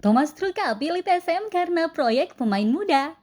Thomas Truka pilih PSM karena proyek pemain muda.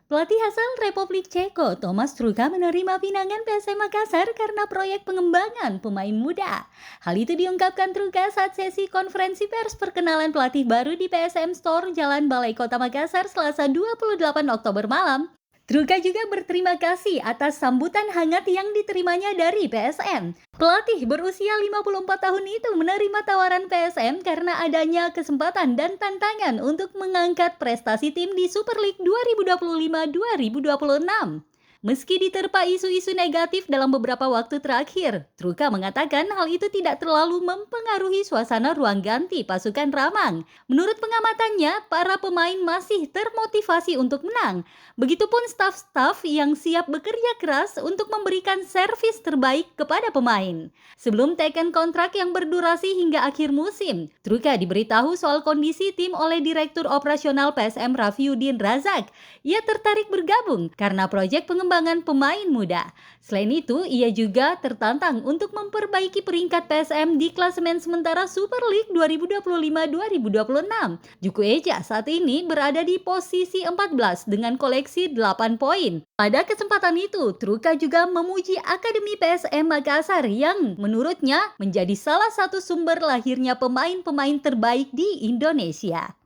Pelatih asal Republik Ceko, Thomas Truka menerima pinangan PSM Makassar karena proyek pengembangan pemain muda. Hal itu diungkapkan Truka saat sesi konferensi pers perkenalan pelatih baru di PSM Store Jalan Balai Kota Makassar Selasa 28 Oktober malam. Truka juga berterima kasih atas sambutan hangat yang diterimanya dari PSM. Pelatih berusia 54 tahun itu menerima tawaran PSM karena adanya kesempatan dan tantangan untuk mengangkat prestasi tim di Super League 2025-2026. Meski diterpa isu-isu negatif dalam beberapa waktu terakhir, Truka mengatakan hal itu tidak terlalu mempengaruhi suasana ruang ganti pasukan Ramang. Menurut pengamatannya, para pemain masih termotivasi untuk menang. Begitupun staf-staf yang siap bekerja keras untuk memberikan servis terbaik kepada pemain. Sebelum teken kontrak yang berdurasi hingga akhir musim, Truka diberitahu soal kondisi tim oleh Direktur Operasional PSM Rafiuddin Razak. Ia tertarik bergabung karena proyek pengembangan pemain muda. Selain itu, ia juga tertantang untuk memperbaiki peringkat PSM di klasemen sementara Super League 2025-2026. Juku Eja saat ini berada di posisi 14 dengan koleksi 8 poin. Pada kesempatan itu, Truka juga memuji Akademi PSM Makassar yang menurutnya menjadi salah satu sumber lahirnya pemain-pemain terbaik di Indonesia.